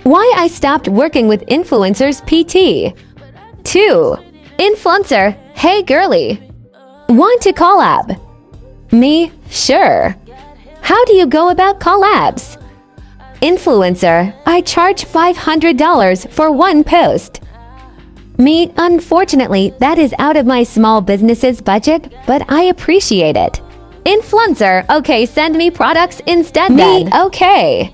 Why I stopped working with influencers PT. 2. Influencer, hey girly. Want to collab? Me, sure. How do you go about collabs? Influencer, I charge $500 for one post. Me, unfortunately, that is out of my small business's budget, but I appreciate it. Influencer, okay, send me products instead then. Me, okay.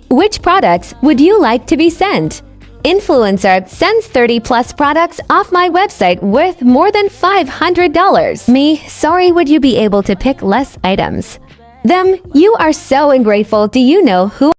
Which products would you like to be sent? Influencer sends 30 plus products off my website worth more than $500. Me, sorry, would you be able to pick less items? Them, you are so ungrateful. Do you know who?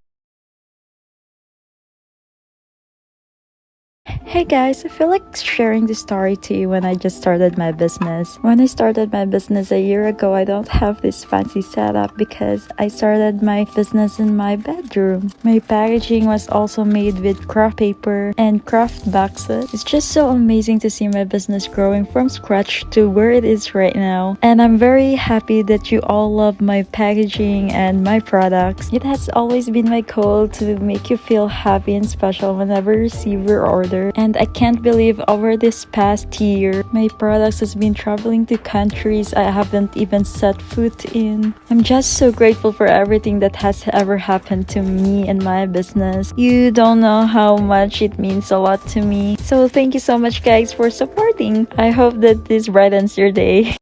Hey guys, I feel like sharing this story to you when I just started my business. When I started my business a year ago, I don't have this fancy setup because I started my business in my bedroom. My packaging was also made with craft paper and craft boxes. It's just so amazing to see my business growing from scratch to where it is right now. And I'm very happy that you all love my packaging and my products. It has always been my goal to make you feel happy and special whenever you receive your order. And I can't believe over this past year, my products has been traveling to countries I haven't even set foot in. I'm just so grateful for everything that has ever happened to me and my business. You don't know how much it means a lot to me. So thank you so much guys for supporting. I hope that this brightens your day.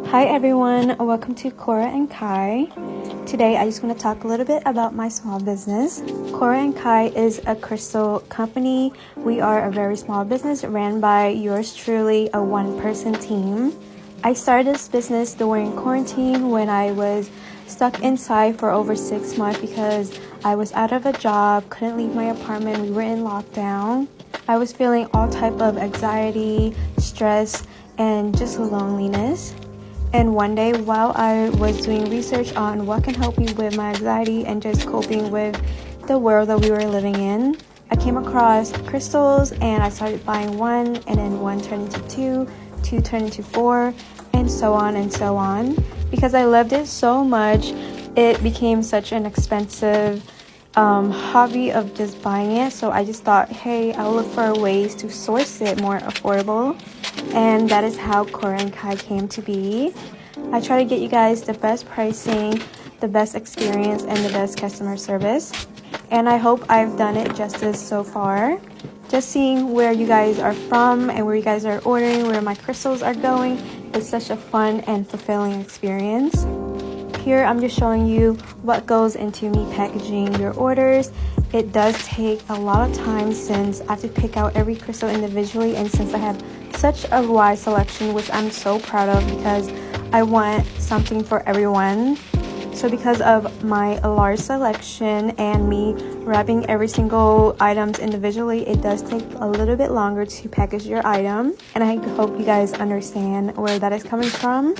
Hi everyone, welcome to Cora and Kai. Today I just want to talk a little bit about my small business. Cora and Kai is a crystal company. We are a very small business ran by yours truly, a one-person team. I started this business during quarantine when I was stuck inside for over 6 months because I was out of a job, couldn't leave my apartment, we were in lockdown. I was feeling all type of anxiety, stress, and just loneliness. And one day while I was doing research on what can help me with my anxiety and just coping with the world that we were living in, I came across crystals and I started buying one, and then one turned into two turned into four, and so on. Because I loved it so much, it became such an expensive hobby of just buying it. So I just thought, hey, I'll look for ways to source it more affordable. And that is how Cora and Kai came to be. I try to get you guys the best pricing, the best experience, and the best customer service. And I hope I've done it justice so far. Just seeing where you guys are from and where you guys are ordering, where my crystals are going, it's such a fun and fulfilling experience. Here I'm just showing you what goes into me packaging your orders. It does take a lot of time since I have to pick out every crystal individually, and since I have such a wide selection, which I'm so proud of because I want something for everyone. So because of my large selection and me wrapping every single items individually, it does take a little bit longer to package your item, and I hope you guys understand where that is coming from.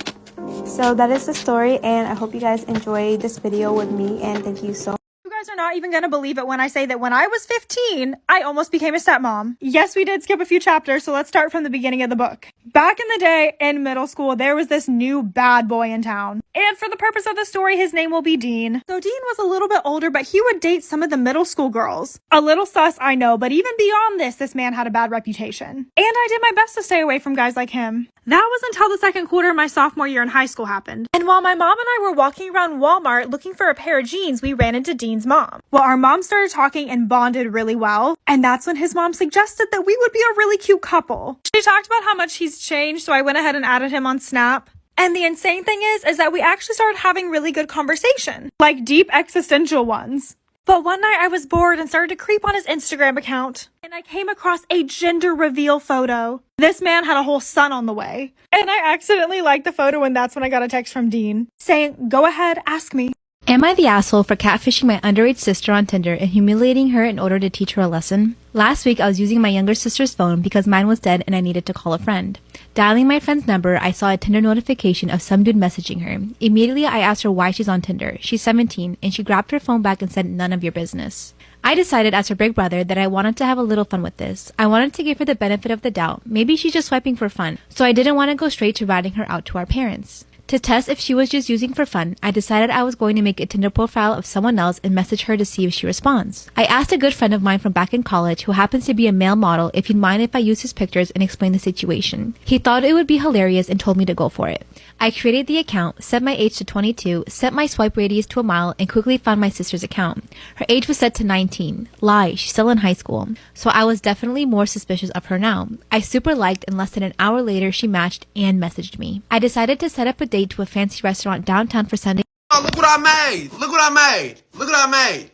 So that is the story, and I hope you guys enjoy this video with me, and thank you so much. You guys are not even gonna believe it when I say that when I was 15, I almost became a stepmom. Yes, we did skip a few chapters, so let's start from the beginning of the book. Back in the day, in middle school, there was this new bad boy in town. And for the purpose of the story, his name will be Dean. So Dean was a little bit older, but he would date some of the middle school girls. A little sus, I know, but even beyond this man had a bad reputation. And I did my best to stay away from guys like him. That was until the second quarter of my sophomore year in high school happened. And while my mom and I were walking around Walmart looking for a pair of jeans, we ran into Dean's mom. Well, our mom started talking and bonded really well. And that's when his mom suggested that we would be a really cute couple. She talked about how much he's changed, so I went ahead and added him on Snap. And the insane thing is that we actually started having really good conversation. Like deep existential ones. But one night I was bored and started to creep on his Instagram account. And I came across a gender reveal photo. This man had a whole son on the way. And I accidentally liked the photo, and that's when I got a text from Dean saying, "Go ahead, ask me." Am I the asshole for catfishing my underage sister on Tinder and humiliating her in order to teach her a lesson? Last week, I was using my younger sister's phone because mine was dead and I needed to call a friend. Dialing my friend's number, I saw a Tinder notification of some dude messaging her. Immediately, I asked her why she's on Tinder. She's 17, and she grabbed her phone back and said, "None of your business." I decided as her big brother that I wanted to have a little fun with this. I wanted to give her the benefit of the doubt. Maybe she's just swiping for fun. So I didn't want to go straight to ratting her out to our parents. To test if she was just using for fun, I decided I was going to make a Tinder profile of someone else and message her to see if she responds. I asked a good friend of mine from back in college, who happens to be a male model, if he'd mind if I used his pictures and explain the situation. He thought it would be hilarious and told me to go for it. I created the account, set my age to 22, set my swipe radius to a mile, and quickly found my sister's account. Her age was set to 19. Lie, she's still in high school. So I was definitely more suspicious of her now. I super liked, and less than an hour later she matched and messaged me. I decided to set up a date to a fancy restaurant downtown for Sunday. Oh, look what I made! Look what I made! Look what I made!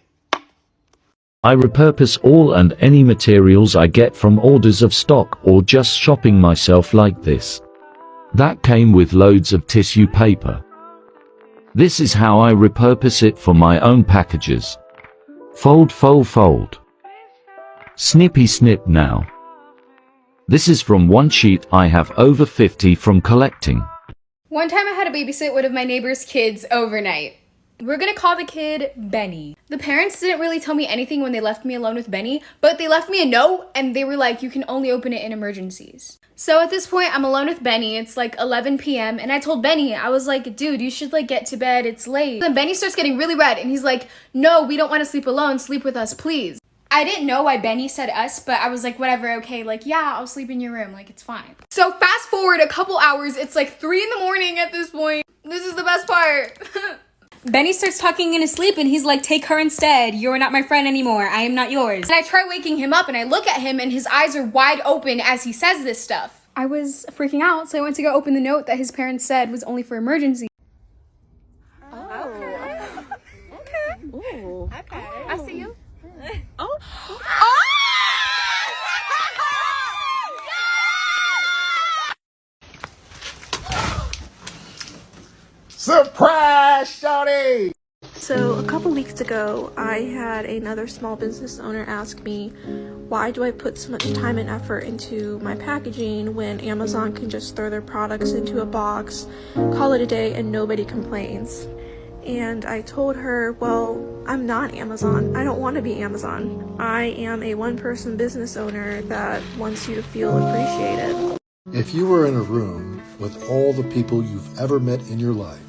I repurpose all and any materials I get from orders of stock or just shopping myself like this. That came with loads of tissue paper. This is how I repurpose it for my own packages. Fold, fold, fold. Snippy snip now. This is from one sheet. I have over 50 from collecting. One time I had to babysit one of my neighbor's kids overnight. We're gonna call the kid Benny. The parents didn't really tell me anything when they left me alone with Benny, but they left me a note and they were like, you can only open it in emergencies. So at this point, I'm alone with Benny. It's like 11 p.m. and I told Benny, I was like, dude, you should like get to bed. It's late. Then Benny starts getting really red and he's like, no, we don't want to sleep alone. Sleep with us, please. I didn't know why Benny said us, but I was like, whatever, okay, like, yeah, I'll sleep in your room, like, it's fine. So fast forward a couple hours, it's like 3 in the morning at this point. This is the best part. Benny starts talking in his sleep and he's like, take her instead. You're not my friend anymore. I am not yours. And I try waking him up and I look at him and his eyes are wide open as he says this stuff. I was freaking out, so I went to go open the note that his parents said was only for emergency. Oh. Okay. Ooh. Okay. I see you. Oh. Surprise, shawty! So a couple weeks ago, I had another small business owner ask me, why do I put so much time and effort into my packaging when Amazon can just throw their products into a box, call it a day, and nobody complains? And I told her, well, I'm not Amazon. I don't want to be Amazon. I am a one-person business owner that wants you to feel appreciated. If you were in a room with all the people you've ever met in your life,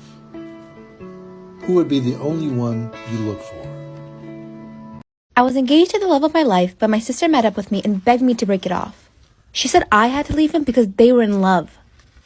who would be the only one you look for? I was engaged to the love of my life, but my sister met up with me and begged me to break it off. She said I had to leave him because they were in love,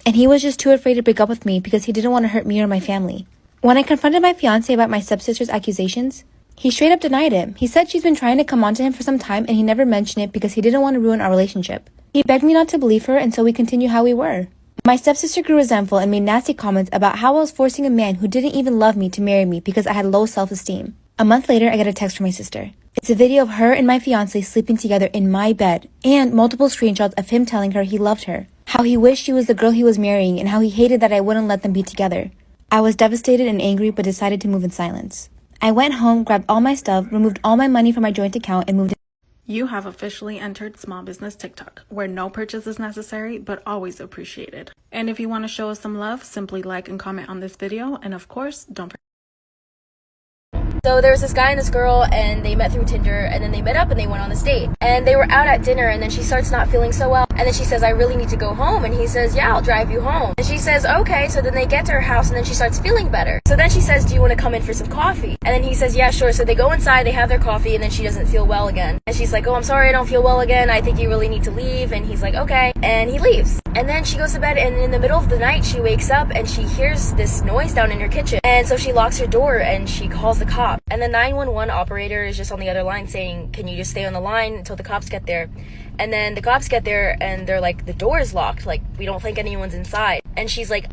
and he was just too afraid to break up with me because he didn't want to hurt me or my family. When I confronted my fiancé about my stepsister's accusations, he straight up denied it. He said she's been trying to come on to him for some time and he never mentioned it because he didn't want to ruin our relationship. He begged me not to believe her, and so we continue how we were. My stepsister grew resentful and made nasty comments about how I was forcing a man who didn't even love me to marry me because I had low self-esteem. A month later, I get a text from my sister. It's a video of her and my fiancé sleeping together in my bed, and multiple screenshots of him telling her he loved her, how he wished she was the girl he was marrying, and how he hated that I wouldn't let them be together. I was devastated and angry, but decided to move in silence. I went home, grabbed all my stuff, removed all my money from my joint account, and moved. You have officially entered Small Business TikTok, where no purchase is necessary, but always appreciated. And if you want to show us some love, simply like and comment on this video, and of course, don't forget. So there was this guy and this girl, and they met through Tinder, and then they met up and they went on this date. And they were out at dinner, and then she starts not feeling so well. And then she says, I really need to go home. And he says, yeah, I'll drive you home. And she says, okay. So then they get to her house, and then she starts feeling better. So then she says, do you want to come in for some coffee? And then he says, yeah, sure. So they go inside, they have their coffee, and then she doesn't feel well again. And she's like, oh, I'm sorry, I don't feel well again. I think you really need to leave. And he's like, okay. And he leaves. And then she goes to bed, and in the middle of the night, she wakes up, and she hears this noise down in her kitchen. And so she locks her door, and she calls the cop. And the 911 operator is just on the other line saying, can you just stay on the line until the cops get there? And then the cops get there and they're like, the door is locked, like we don't think anyone's inside. And she's like,